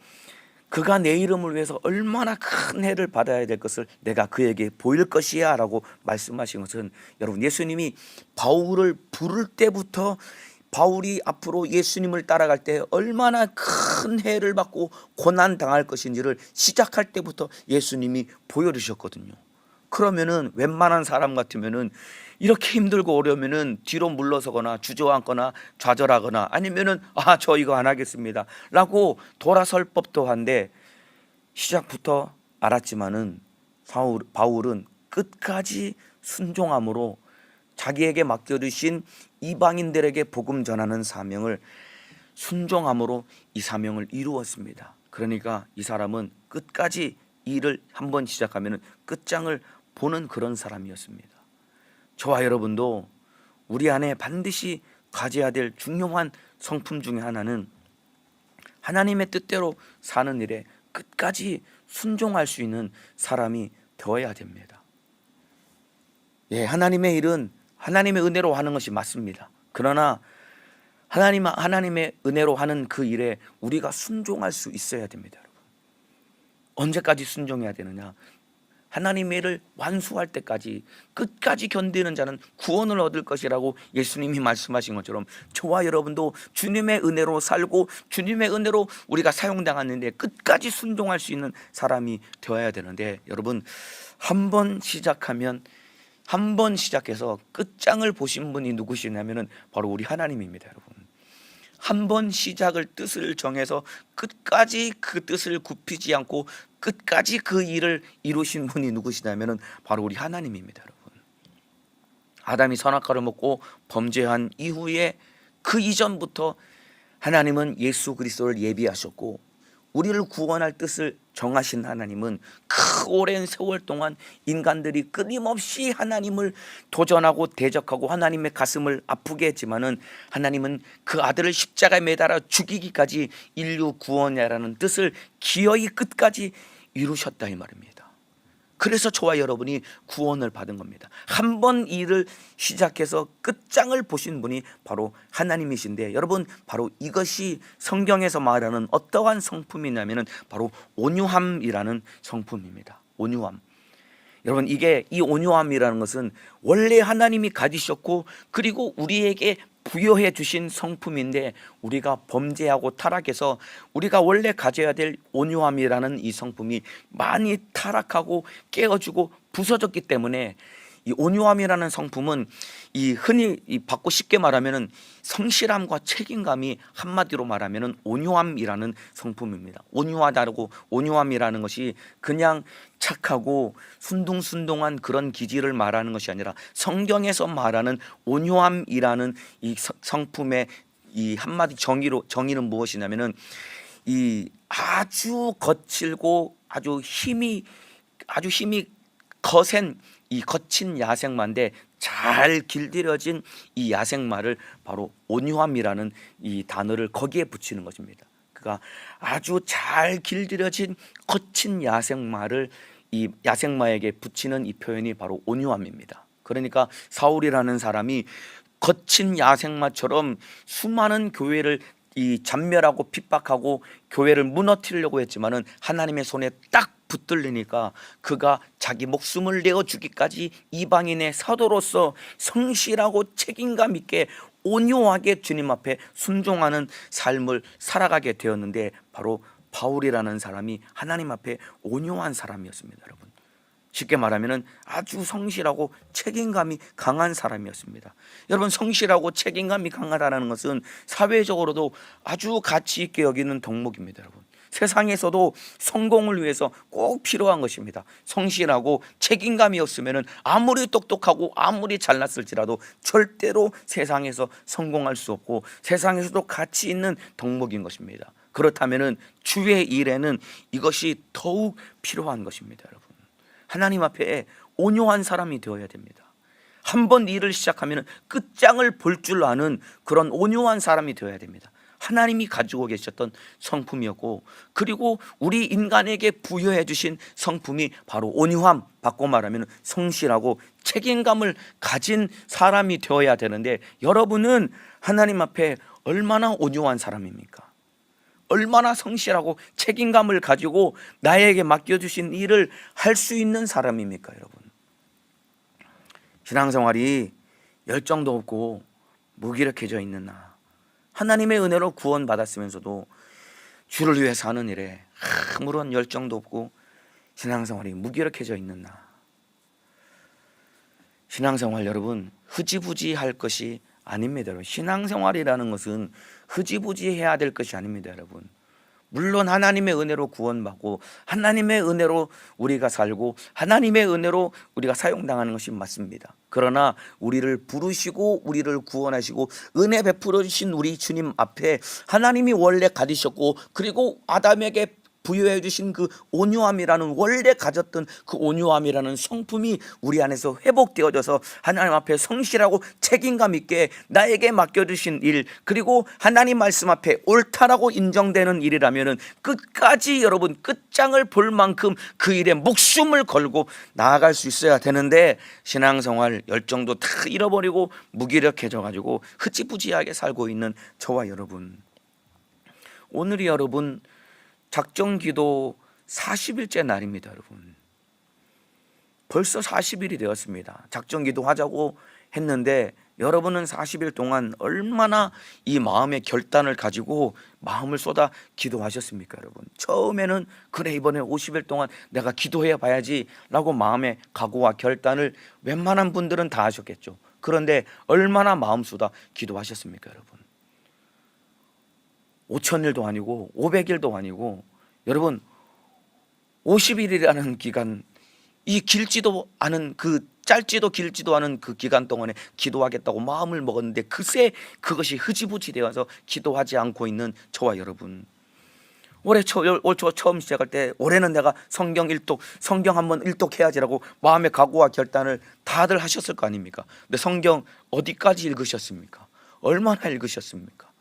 그가 내 이름을 위해서 얼마나 큰 해를 받아야 될 것을 내가 그에게 보일 것이야 라고 말씀하신 것은, 여러분 예수님이 바울을 부를 때부터 바울이 앞으로 예수님을 따라갈 때 얼마나 큰 해를 받고 고난 당할 것인지를 시작할 때부터 예수님이 보여주셨거든요. 그러면은 웬만한 사람 같으면은 이렇게 힘들고 어려우면은 뒤로 물러서거나 주저앉거나 좌절하거나 아니면은 저 이거 안 하겠습니다 라고 돌아설 법도 한데, 시작부터 알았지만은 바울은 끝까지 순종함으로 자기에게 맡겨주신 이방인들에게 복음 전하는 사명을 순종함으로 이 사명을 이루었습니다. 그러니까 이 사람은 끝까지 일을 한번 시작하면 끝장을 보는 그런 사람이었습니다. 저와 여러분도 우리 안에 반드시 가져야 될 중요한 성품 중에 하나는 하나님의 뜻대로 사는 일에 끝까지 순종할 수 있는 사람이 되어야 됩니다. 예, 하나님의 일은 하나님의 은혜로 하는 것이 맞습니다. 그러나 하나님의 은혜로 하는 그 일에 우리가 순종할 수 있어야 됩니다. 여러분, 언제까지 순종해야 되느냐? 하나님의 일을 완수할 때까지, 끝까지 견디는 자는 구원을 얻을 것이라고 예수님이 말씀하신 것처럼 저와 여러분도 주님의 은혜로 살고 주님의 은혜로 우리가 사용당하는데 끝까지 순종할 수 있는 사람이 되어야 되는데, 여러분 한 번 시작해서 끝장을 보신 분이 누구시냐면은 바로 우리 하나님입니다. 여러분, 한 번 뜻을 정해서 끝까지 그 뜻을 굽히지 않고 끝까지 그 일을 이루신 분이 누구시냐면은 바로 우리 하나님입니다. 여러분, 아담이 선악과를 먹고 범죄한 이후에 그 이전부터 하나님은 예수 그리스도를 예비하셨고, 우리를 구원할 뜻을 정하신 하나님은 그 오랜 세월 동안 인간들이 끊임없이 하나님을 도전하고 대적하고 하나님의 가슴을 아프게 했지만은, 하나님은 그 아들을 십자가에 매달아 죽이기까지 인류 구원이라는 뜻을 기어이 끝까지 이루셨다 이 말입니다. 그래서 저와 여러분이 구원을 받은 겁니다. 한 번 일을 시작해서 끝장을 보신 분이 바로 하나님이신데, 여러분 바로 이것이 성경에서 말하는 어떠한 성품이냐면은 바로 온유함이라는 성품입니다. 온유함. 여러분, 이 온유함이라는 것은 원래 하나님이 가지셨고 그리고 우리에게 부여해 주신 성품인데, 우리가 범죄하고 타락해서 우리가 원래 가져야 될 온유함이라는 이 성품이 많이 타락하고 깨어지고 부서졌기 때문에, 이 온유함이라는 성품은 흔히 받고 쉽게 말하면은 성실함과 책임감이 한마디로 말하면은 온유함이라는 성품입니다. 온유함이라는 것이 그냥 착하고 순둥순둥한 그런 기질을 말하는 것이 아니라, 성경에서 말하는 온유함이라는 이 성품의 이 한마디 정의는 무엇이냐면은 이 아주 거칠고 아주 힘이 거센 이 거친 야생마인데 잘 길들여진 이 야생마를 바로 온유함이라는 이 단어를 거기에 붙이는 것입니다. 그가 아주 잘 길들여진 거친 야생마를 이 야생마에게 붙이는 이 표현이 바로 온유함입니다. 그러니까 사울이라는 사람이 거친 야생마처럼 수많은 교회를 잔멸하고 핍박하고 교회를 무너뜨리려고 했지만은 하나님의 손에 딱 붙들리니까 그가 자기 목숨을 내어 주기까지 이방인의 사도로서 성실하고 책임감 있게 온유하게 주님 앞에 순종하는 삶을 살아가게 되었는데, 바로 바울이라는 사람이 하나님 앞에 온유한 사람이었습니다. 여러분, 쉽게 말하면 아주 성실하고 책임감이 강한 사람이었습니다. 여러분, 성실하고 책임감이 강하다는 것은 사회적으로도 아주 가치 있게 여기는 덕목입니다. 여러분, 세상에서도 성공을 위해서 꼭 필요한 것입니다. 성실하고 책임감이 없으면 아무리 똑똑하고 아무리 잘났을지라도 절대로 세상에서 성공할 수 없고 세상에서도 가치 있는 덕목인 것입니다. 그렇다면 주의 일에는 이것이 더욱 필요한 것입니다. 여러분, 하나님 앞에 온유한 사람이 되어야 됩니다. 한번 일을 시작하면 끝장을 볼 줄 아는 그런 온유한 사람이 되어야 됩니다. 하나님이 가지고 계셨던 성품이었고, 그리고 우리 인간에게 부여해 주신 성품이 바로 온유함, 바꿔 말하면 성실하고 책임감을 가진 사람이 되어야 되는데, 여러분은 하나님 앞에 얼마나 온유한 사람입니까? 얼마나 성실하고 책임감을 가지고 나에게 맡겨주신 일을 할 수 있는 사람입니까? 여러분, 신앙생활이 열정도 없고 무기력해져 있는 나, 하나님의 은혜로 구원받았으면서도 주를 위해 사는 일에 아무런 열정도 없고 신앙생활이 무기력해져 있는 나, 신앙생활 여러분 흐지부지할 것이 아닙니다. 여러분, 신앙생활이라는 것은 흐지부지해야 될 것이 아닙니다. 여러분, 물론 하나님의 은혜로 구원받고 하나님의 은혜로 우리가 살고 하나님의 은혜로 우리가 사용당하는 것이 맞습니다. 그러나 우리를 부르시고 우리를 구원하시고 은혜 베풀어 주신 우리 주님 앞에 하나님이 원래 가지셨고, 그리고 아담에게 부여해 주신 그 온유함이라는, 원래 가졌던 그 온유함이라는 성품이 우리 안에서 회복되어져서 하나님 앞에 성실하고 책임감 있게 나에게 맡겨주신 일, 그리고 하나님 말씀 앞에 옳다라고 인정되는 일이라면 끝까지 여러분 끝장을 볼 만큼 그 일에 목숨을 걸고 나아갈 수 있어야 되는데, 신앙생활 열정도 다 잃어버리고 무기력해져 가지고 흐지부지하게 살고 있는 저와 여러분, 오늘이 여러분 작정기도 40일째 날입니다. 여러분, 벌써 40일이 되었습니다. 작정기도 하자고 했는데 여러분은 40일 동안 얼마나 이 마음의 결단을 가지고 마음을 쏟아 기도하셨습니까? 여러분, 처음에는 그래 이번에 50일 동안 내가 기도해 봐야지 라고 마음의 각오와 결단을 웬만한 분들은 다 하셨겠죠. 그런데 얼마나 마음 쏟아 기도하셨습니까? 여러분, 5,000일도 아니고 500일도 아니고 여러분 50일이라는 기간, 이 길지도 않은 그 짧지도 길지도 않은 그 기간 동안에 기도하겠다고 마음을 먹었는데 그새 그것이 흐지부지 되어서 기도하지 않고 있는 저와 여러분, 올 초 처음 시작할 때 올해는 내가 성경 한번 일독해야지라고 마음의 각오와 결단을 다들 하셨을 거 아닙니까? 근데 성경 어디까지 읽으셨습니까? 얼마나 읽으셨습니까?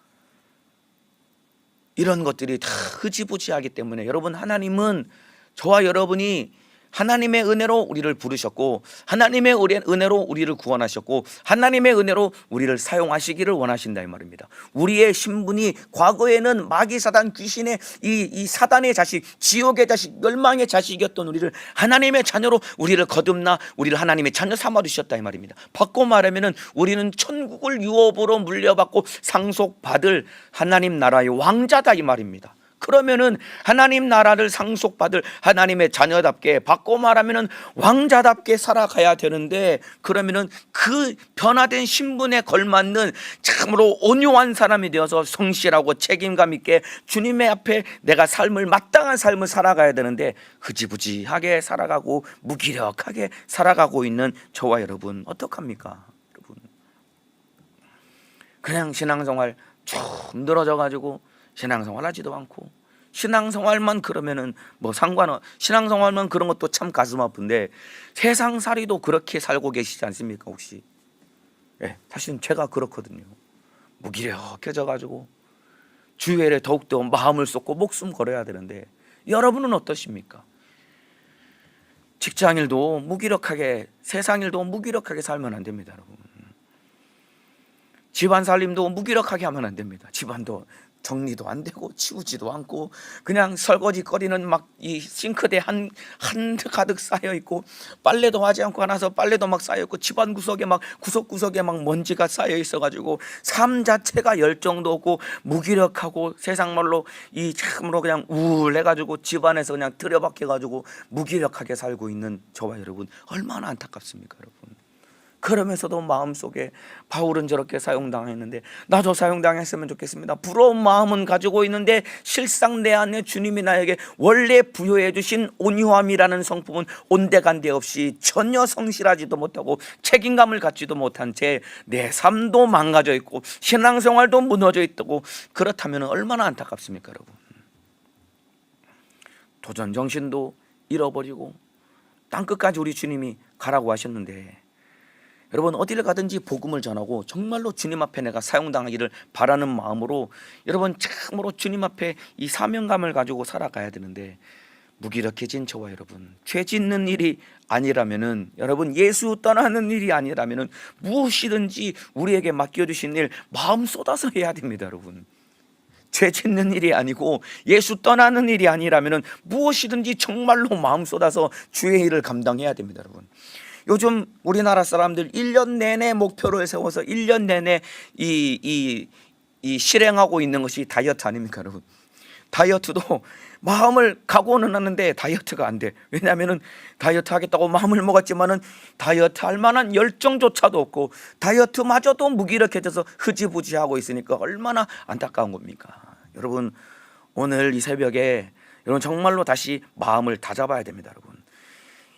이런 것들이 다 흐지부지하기 때문에 여러분, 하나님은 저와 여러분이 하나님의 은혜로 우리를 부르셨고 하나님의 은혜로 우리를 구원하셨고 하나님의 은혜로 우리를 사용하시기를 원하신다 이 말입니다. 우리의 신분이 과거에는 마귀 사단 귀신의 이 사단의 자식, 지옥의 자식, 멸망의 자식이었던 우리를 하나님의 자녀로 우리를 거듭나 우리를 하나님의 자녀 삼아 주셨다 이 말입니다. 바꿔 말하면은 우리는 천국을 유업으로 물려받고 상속받을 하나님 나라의 왕자다 이 말입니다. 그러면은 하나님 나라를 상속받을 하나님의 자녀답게, 바꿔 말하면은 왕자답게 살아가야 되는데, 그러면은 그 변화된 신분에 걸맞는 참으로 온유한 사람이 되어서 성실하고 책임감 있게 주님의 앞에 내가 마땅한 삶을 살아가야 되는데 흐지부지하게 살아가고 무기력하게 살아가고 있는 저와 여러분 어떡합니까? 여러분, 그냥 신앙생활 좀 늘어져 가지고 신앙생활 하지도 않고, 신앙생활만 그러면은 뭐 신앙생활만 그런 것도 참 가슴 아픈데 세상살이도 그렇게 살고 계시지 않습니까 혹시? 예, 사실은 제가 그렇거든요. 무기력해져 가지고 주일에 더욱더 마음을 쏟고 목숨 걸어야 되는데, 여러분은 어떠십니까? 직장일도 무기력하게, 세상일도 무기력하게 살면 안 됩니다. 여러분, 집안 살림도 무기력하게 하면 안 됩니다. 집안도 정리도 안 되고 치우지도 않고 그냥 설거지거리는 막 이 싱크대 한 가득 쌓여 있고, 빨래도 하지 않고 나서 빨래도 막 쌓여 있고, 집안 구석에 막 구석구석에 막 먼지가 쌓여 있어 가지고 삶 자체가 열정도 없고 무기력하고, 세상 말로 이 참으로 그냥 우울해 가지고 집안에서 그냥 들여박혀 가지고 무기력하게 살고 있는 저와 여러분 얼마나 안타깝습니까? 여러분, 그러면서도 마음속에 바울은 저렇게 사용당했는데 나도 사용당했으면 좋겠습니다. 부러운 마음은 가지고 있는데 실상 내 안에 주님이 나에게 원래 부여해 주신 온유함이라는 성품은 온데간데 없이 전혀 성실하지도 못하고 책임감을 갖지도 못한 채 내 삶도 망가져 있고 신앙생활도 무너져 있고, 그렇다면 얼마나 안타깝습니까 여러분. 도전정신도 잃어버리고 땅끝까지 우리 주님이 가라고 하셨는데, 여러분 어디를 가든지 복음을 전하고 정말로 주님 앞에 내가 사용당하기를 바라는 마음으로 여러분 참으로 주님 앞에 이 사명감을 가지고 살아가야 되는데, 무기력해진 저와 여러분, 죄 짓는 일이 아니라면은, 여러분 예수 떠나는 일이 아니라면은 무엇이든지 우리에게 맡겨주신 일 마음 쏟아서 해야 됩니다 여러분. 죄 짓는 일이 아니고 예수 떠나는 일이 아니라면은 무엇이든지 정말로 마음 쏟아서 주의 일을 감당해야 됩니다 여러분. 요즘 우리나라 사람들 1년 내내 목표를 세워서 1년 내내 이 실행하고 있는 것이 다이어트 아닙니까 여러분. 다이어트도 마음을 각오는 하는데 다이어트가 안 돼. 왜냐하면 다이어트 하겠다고 마음을 먹었지만은 다이어트 할 만한 열정조차도 없고 다이어트마저도 무기력해져서 흐지부지하고 있으니까 얼마나 안타까운 겁니까 여러분. 오늘 이 새벽에 여러분 정말로 다시 마음을 다잡아야 됩니다 여러분.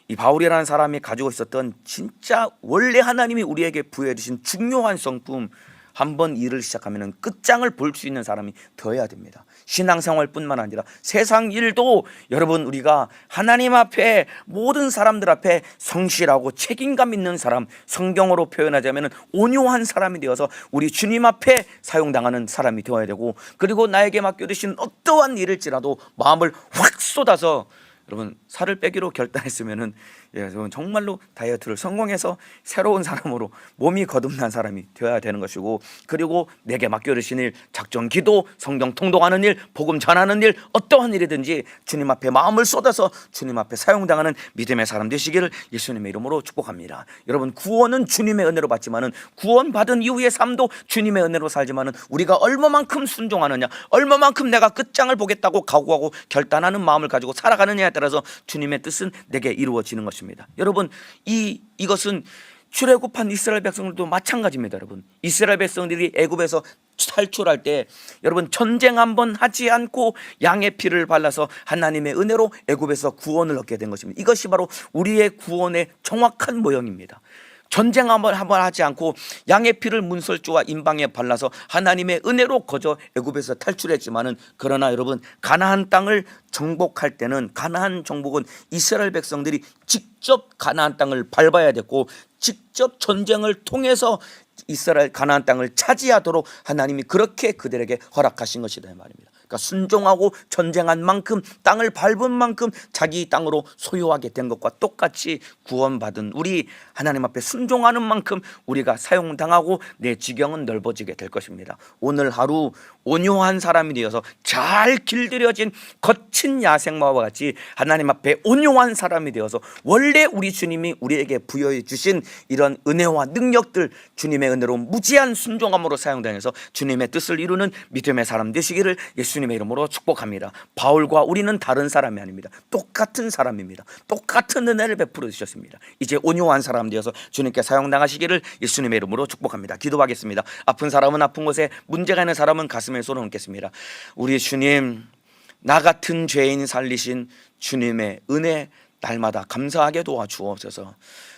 이 바울이라는 사람이 가지고 있었던 진짜 원래 하나님이 우리에게 부여해 주신 중요한 성품, 한번 일을 시작하면 끝장을 볼 수 있는 사람이 되어야 됩니다. 신앙생활뿐만 아니라 세상 일도 여러분 우리가 하나님 앞에 모든 사람들 앞에 성실하고 책임감 있는 사람, 성경으로 표현하자면 온유한 사람이 되어서 우리 주님 앞에 사용당하는 사람이 되어야 되고, 그리고 나에게 맡겨주신 어떠한 일일지라도 마음을 확 쏟아서 여러분 살을 빼기로 결단했으면은 여러분 정말로 다이어트를 성공해서 새로운 사람으로 몸이 거듭난 사람이 되어야 되는 것이고, 그리고 내게 맡겨주신 일, 작전 기도, 성경 통독하는 일, 복음 전하는 일, 어떠한 일이든지 주님 앞에 마음을 쏟아서 주님 앞에 사용당하는 믿음의 사람 되시기를 예수님의 이름으로 축복합니다. 여러분 구원은 주님의 은혜로 받지만은 구원받은 이후의 삶도 주님의 은혜로 살지만은 우리가 얼마만큼 순종하느냐, 얼마만큼 내가 끝장을 보겠다고 각오하고 결단하는 마음을 가지고 살아가느냐에 따라서 주님의 뜻은 내게 이루어지는 것입니다. 여러분 이것은 출애굽한 이스라엘 백성들도 마찬가지입니다. 여러분 이스라엘 백성들이 애굽에서 탈출할 때 여러분 전쟁 한번 하지 않고 양의 피를 발라서 하나님의 은혜로 애굽에서 구원을 얻게 된 것입니다. 이것이 바로 우리의 구원의 정확한 모형입니다. 전쟁 한번 하지 않고 양의 피를 문설주와 임방에 발라서 하나님의 은혜로 거저 애굽에서 탈출했지만은, 그러나 여러분 가나안 땅을 정복할 때는, 가나안 정복은 이스라엘 백성들이 직접 가나안 땅을 밟아야 됐고 직접 전쟁을 통해서 이스라엘 가나안 땅을 차지하도록 하나님이 그렇게 그들에게 허락하신 것이다 이 말입니다. 그러니까 순종하고 전쟁한 만큼, 땅을 밟은 만큼 자기 땅으로 소유하게 된 것과 똑같이 구원받은 우리, 하나님 앞에 순종하는 만큼 우리가 사용당하고 내 지경은 넓어지게 될 것입니다. 오늘 하루 온유한 사람이 되어서 잘 길들여진 거친 야생마와 같이 하나님 앞에 온유한 사람이 되어서 원래 우리 주님이 우리에게 부여해 주신 이런 은혜와 능력들, 주님의 은혜로 무지한 순종함으로 사용당해서 주님의 뜻을 이루는 믿음의 사람 되시기를 예수님의 이름으로 축복합니다. 바울과 우리는 다른 사람이 아닙니다. 똑같은 사람입니다. 똑같은 은혜를 베풀어 주셨습니다. 이제 온유한 사람 되어서 주님께 사용당하시기를 예수님의 이름으로 축복합니다. 기도하겠습니다. 아픈 사람은 아픈 곳에, 문제가 있는 사람은 가슴에 손을 얹겠습니다. 우리 주님, 나 같은 죄인 살리신 주님의 은혜 날마다 감사하게 도와주옵소서.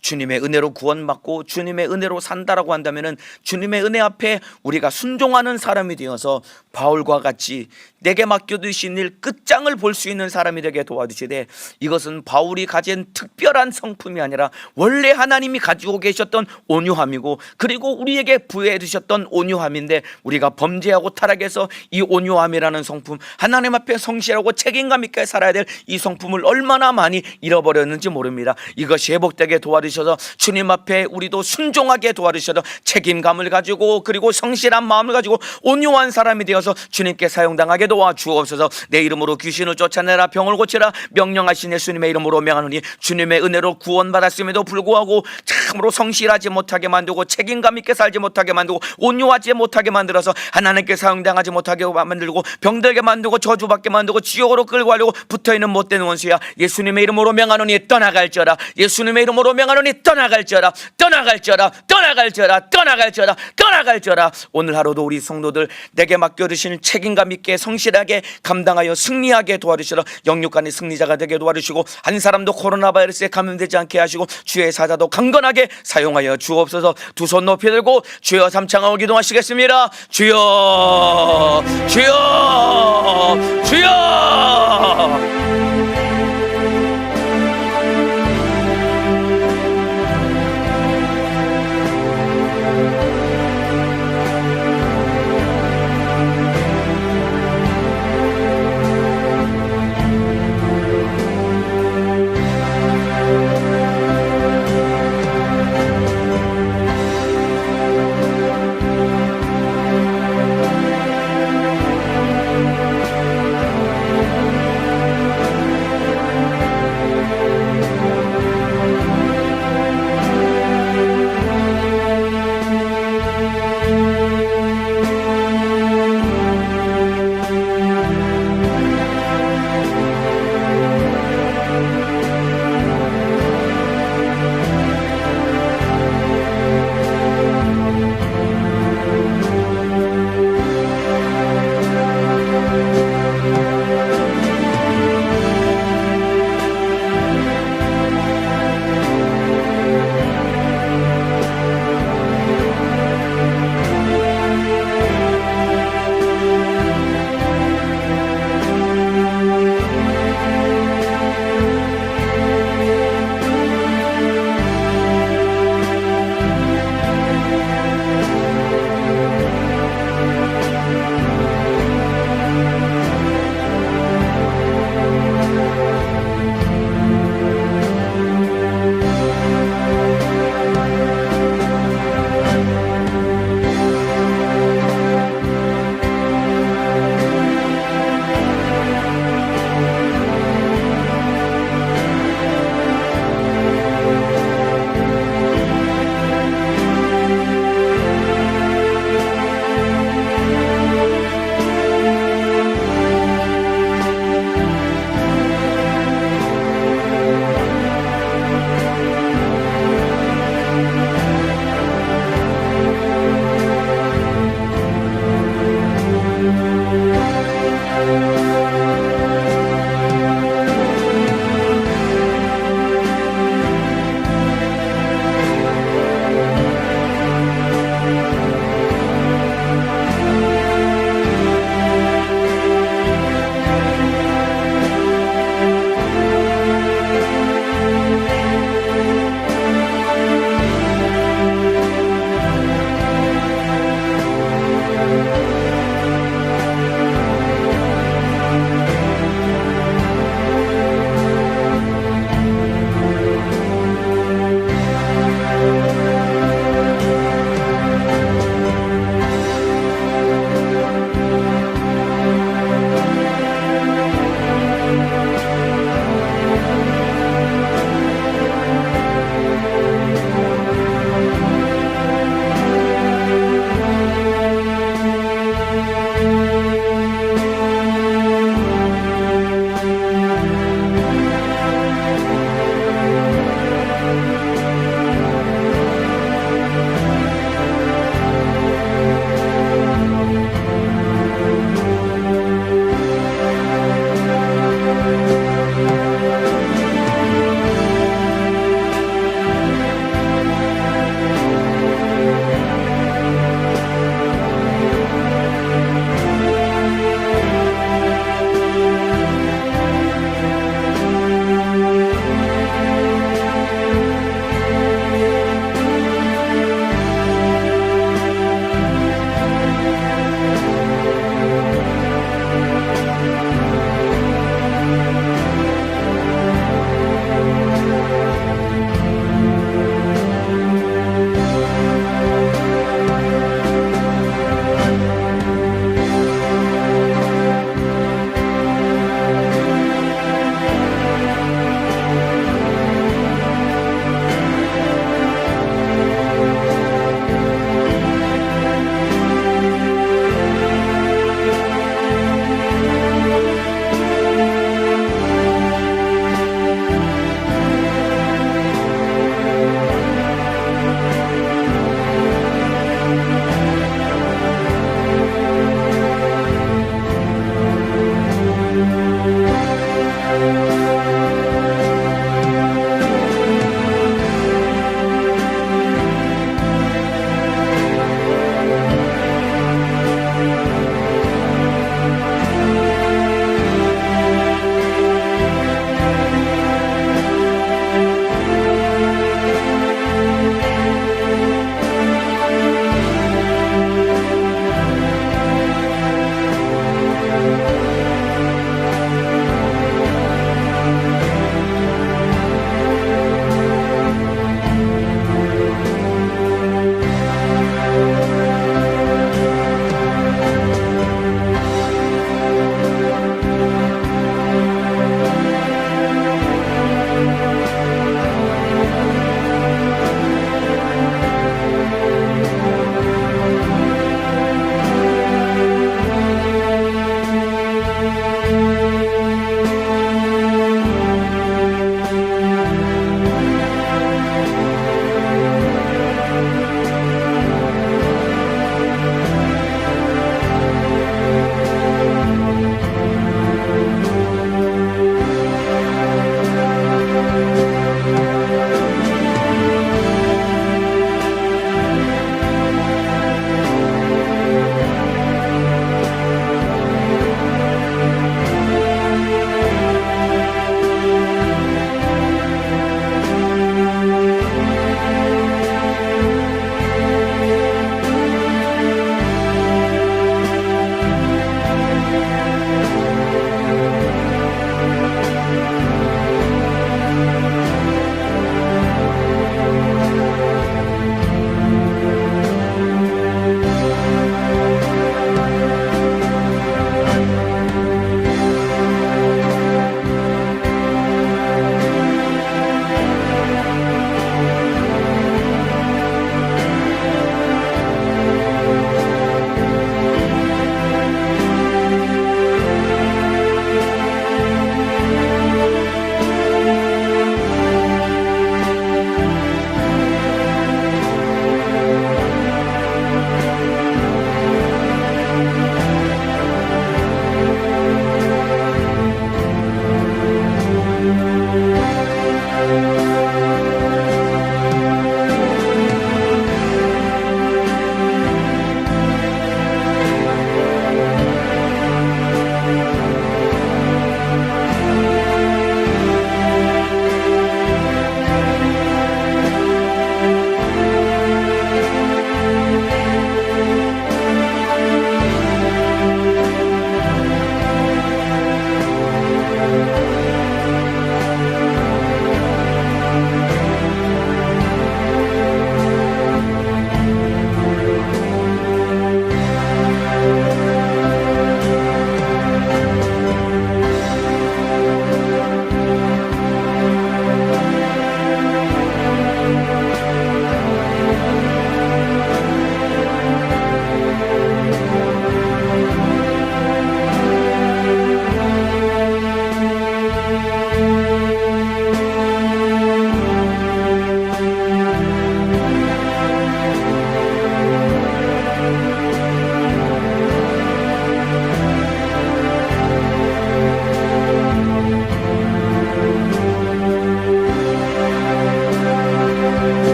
주님의 은혜로 구원받고 주님의 은혜로 산다라고 한다면은 주님의 은혜 앞에 우리가 순종하는 사람이 되어서 바울과 같이 내게 맡겨두신 일 끝장을 볼 수 있는 사람이 되게 도와주시되, 이것은 바울이 가진 특별한 성품이 아니라 원래 하나님이 가지고 계셨던 온유함이고, 그리고 우리에게 부여해 주셨던 온유함인데, 우리가 범죄하고 타락해서 이 온유함이라는 성품, 하나님 앞에 성실하고 책임감 있게 살아야 될 이 성품을 얼마나 많이 잃어버렸는지 모릅니다. 이것이 회복되게 도와주셔서 주님 앞에 우리도 순종하게 도와주셔서 책임감을 가지고, 그리고 성실한 마음을 가지고 온유한 사람이 되어서 주님께 사용당하게 도와주옵소서. 내 이름으로 귀신을 쫓아내라, 병을 고치라 명령하신 예수님의 이름으로 명하노니, 주님의 은혜로 구원받았음에도 불구하고 참으로 성실하지 못하게 만들고 책임감 있게 살지 못하게 만들고 온유하지 못하게 만들어서 하나님께 사용당하지 못하게 만들고 병들게 만들고 저주받게 만들고 지옥으로 끌고 가려고 붙어있는 못된 원수야, 예수님의 이름으로 명하노니 떠나갈지어다. 예수님의 이름으로 명하노니 원이 떠나갈지어다, 떠나갈지어다, 떠나갈지어다, 떠나갈지어다, 떠나갈지어다. 오늘 하루도 우리 성도들 내게 맡겨주신 책임감 있게 성실하게 감당하여 승리하게 도와주시라. 영육간의 승리자가 되게 도와주시고 한 사람도 코로나 바이러스에 감염되지 않게 하시고 주의 사자도 강건하게 사용하여 주옵소서. 두 손 높이 들고 주여 삼창하고 기도하시겠습니다. 주여, 주여.